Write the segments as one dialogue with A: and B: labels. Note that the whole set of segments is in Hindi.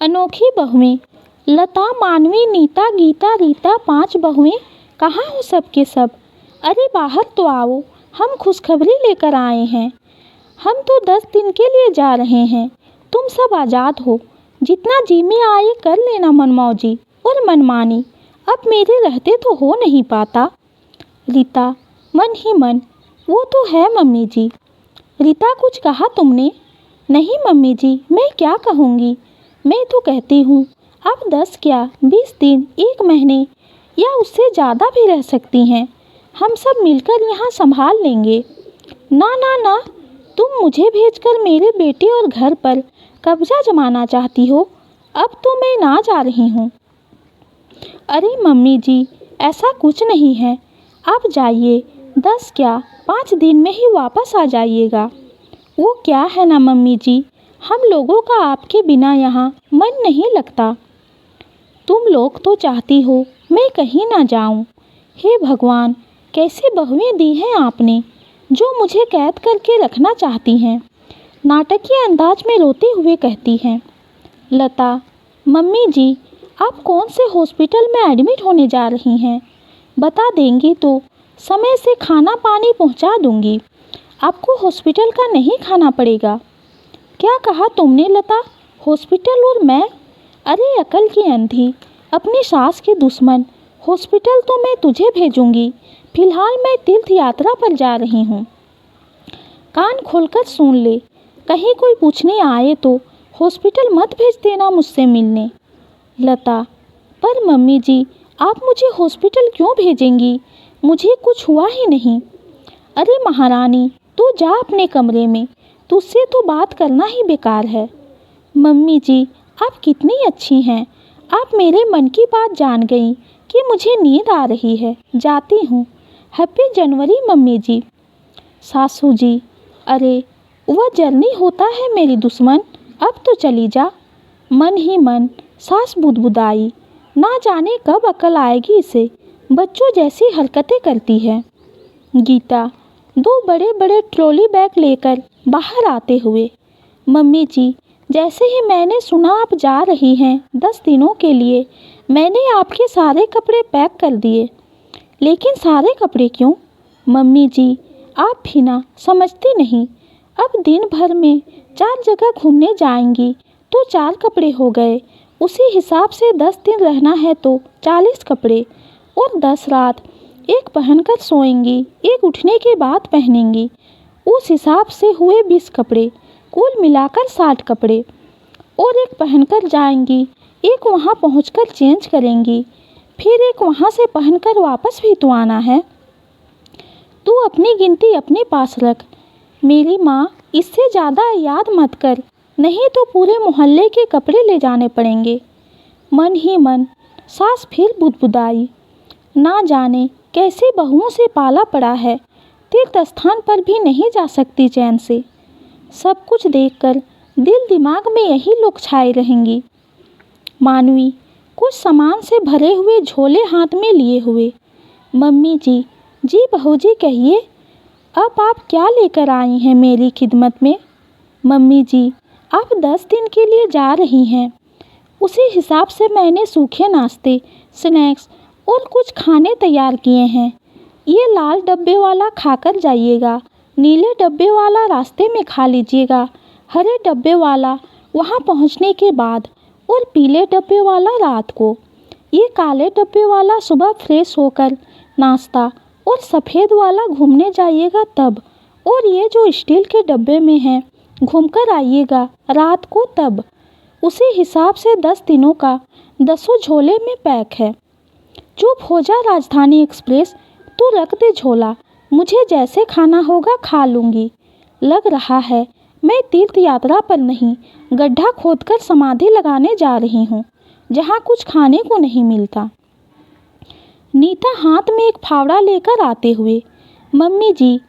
A: अनोखी बहुएं, लता, मानवी, नीता, गीता, रीता, 5 बहुएं, कहाँ हो सब के सब। अरे बाहर तो आओ, हम खुशखबरी लेकर आए हैं। हम तो 10 दिन के लिए जा रहे हैं। तुम सब आज़ाद हो, जितना जी में आए कर लेना मनमौजी और मनमानी। अब मेरे रहते तो हो नहीं पाता। रीता मन ही मन, वो तो है मम्मी जी। रीता कुछ कहा तुमने? नहीं मम्मी जी, मैं क्या कहूँगी। मैं तो कहती हूँ आप 10 क्या 20 दिन, 1 महीने या उससे ज़्यादा भी रह सकती हैं। हम सब मिलकर यहाँ संभाल लेंगे। ना ना ना, तुम मुझे भेजकर मेरे बेटे और घर पर कब्जा जमाना चाहती हो। अब तो मैं ना जा रही हूँ। अरे मम्मी जी, ऐसा कुछ नहीं है। आप जाइए, 10 क्या 5 दिन में ही वापस आ जाइएगा। वो क्या है ना मम्मी जी, हम लोगों का आपके बिना यहाँ मन नहीं लगता। तुम लोग तो चाहती हो मैं कहीं ना जाऊँ। हे भगवान, कैसी बहुएं दी हैं आपने, जो मुझे कैद करके रखना चाहती हैं। नाटकीय अंदाज में रोते हुए कहती हैं लता। मम्मी जी, आप कौन से हॉस्पिटल में एडमिट होने जा रही हैं? बता देंगी तो समय से खाना पानी पहुंचा दूंगी। आपको हॉस्पिटल का नहीं खाना पड़ेगा। क्या कहा तुमने लता? हॉस्पिटल और मैं? अरे अकल की अंधी, अपनी सास के दुश्मन, हॉस्पिटल तो मैं तुझे भेजूंगी। फिलहाल मैं तीर्थ यात्रा पर जा रही हूँ। कान खोलकर सुन ले, कहीं कोई पूछने आए तो हॉस्पिटल मत भेज देना मुझसे मिलने। लता, पर मम्मी जी, आप मुझे हॉस्पिटल क्यों भेजेंगी? मुझे कुछ हुआ ही नहीं। अरे महारानी, तू जा अपने कमरे में, तुझसे तो बात करना ही बेकार है। मम्मी जी, आप कितनी अच्छी हैं। आप मेरे मन की बात जान गई कि मुझे नींद आ रही है, जाती हूँ। हैप्पी जनवरी मम्मी जी। सासू जी, अरे वह जर्नी होता है मेरी दुश्मन, अब तो चली जा। मन ही मन सास बुदबुदाई, ना जाने कब अकल आएगी इसे, बच्चों जैसी हरकतें करती है। गीता 2 बड़े बड़े ट्रॉली बैग लेकर बाहर आते हुए, मम्मी जी, जैसे ही मैंने सुना आप जा रही हैं 10 दिनों के लिए, मैंने आपके सारे कपड़े पैक कर दिए। लेकिन सारे कपड़े क्यों? मम्मी जी, आप भी ना समझती नहीं। अब दिन भर में 4 जगह घूमने जाएंगी तो 4 कपड़े हो गए। उसी हिसाब से 10 दिन रहना है तो 40 कपड़े, और 10 रात एक पहनकर सोएंगी, एक उठने के बाद पहनेंगी। उस हिसाब से हुए 20 कपड़े, कुल मिलाकर 60 कपड़े। और एक पहनकर जाएंगी, एक वहाँ पहुँचकर चेंज करेंगी, फिर एक वहाँ से पहनकर वापस भी तो आना है। तू अपनी गिनती अपने पास रख। मेरी माँ, इससे ज़्यादा याद मत कर, नहीं तो पूरे मोहल्ले के कपड़े ले जाने पड़ेंगे। मन ही मन सास फिर बुदबुदाई, ना जाने कैसी बहुओं से पाला पड़ा है, तीर्थ स्थान पर भी नहीं जा सकती चैन से। सब कुछ देखकर दिल दिमाग में यही लोग छाए रहेंगी। मानवी कुछ सामान से भरे हुए झोले हाथ में लिए हुए, मम्मी जी, जी बहू जी कहिए, अब आप क्या लेकर आई हैं मेरी खिदमत में? मम्मी जी, आप 10 दिन के लिए जा रही हैं, उसी हिसाब से मैंने सूखे नाश्ते, स्नैक्स और कुछ खाने तैयार किए हैं। ये लाल डब्बे वाला खाकर जाइएगा, नीले डब्बे वाला रास्ते में खा लीजिएगा, हरे डब्बे वाला वहाँ पहुँचने के बाद, और पीले डब्बे वाला रात को। ये काले डब्बे वाला सुबह फ्रेश होकर नाश्ता, और सफ़ेद वाला घूमने जाइएगा तब, और ये जो स्टील के डब्बे में है घूमकर आइएगा रात को तब। उसी हिसाब से 10 दिनों का 10 झोले में पैक है। चुप हो जा राजधानी एक्सप्रेस, तू रख दे झोला, मुझे जैसे खाना होगा खा लूँगी। लग रहा है मैं तीर्थ यात्रा पर नहीं, गड्ढा खोदकर समाधि लगाने जा रही हूँ, जहाँ कुछ खाने को नहीं मिलता। नीता हाथ में एक फावड़ा लेकर आते हुए, मम्मी जी,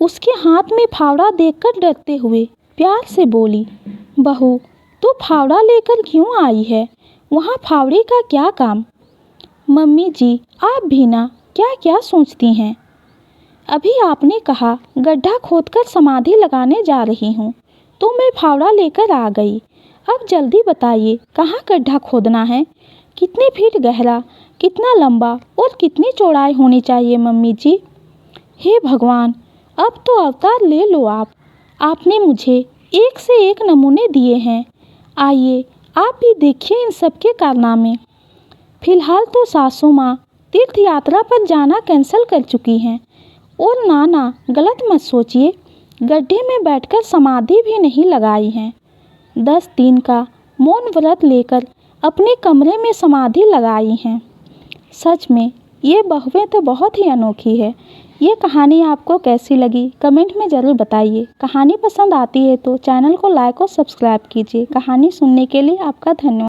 A: उसके हाथ में फावड़ा देखकर डरते हुए प्यार से बोली, बहू तू फावड़ा लेकर क्यों आई है? वहाँ फावड़े का क्या काम? मम्मी जी, आप भी ना क्या क्या सोचती हैं। अभी आपने कहा गड्ढा खोदकर समाधि लगाने जा रही हूँ, तो मैं फावड़ा लेकर आ गई। अब जल्दी बताइए, कहाँ गड्ढा खोदना है? कितने फीट गहरा, कितना लंबा और कितनी चौड़ाई होनी चाहिए मम्मी जी? हे भगवान, अब तो अवतार ले लो आप। आपने मुझे एक से एक नमूने दिए हैं। आइए आप भी देखिए इन सब के कारनामे। फिलहाल तो सासू माँ तीर्थ यात्रा पर जाना कैंसिल कर चुकी हैं। और नाना गलत मत सोचिए, गड्ढे में बैठकर समाधि भी नहीं लगाई हैं। 10 दिन का मौन व्रत लेकर अपने कमरे में समाधि लगाई हैं। सच में ये बहुएं तो बहुत ही अनोखी है। ये कहानी आपको कैसी लगी कमेंट में ज़रूर बताइए। कहानी पसंद आती है तो चैनल को लाइक और सब्सक्राइब कीजिए। कहानी सुनने के लिए आपका धन्यवाद।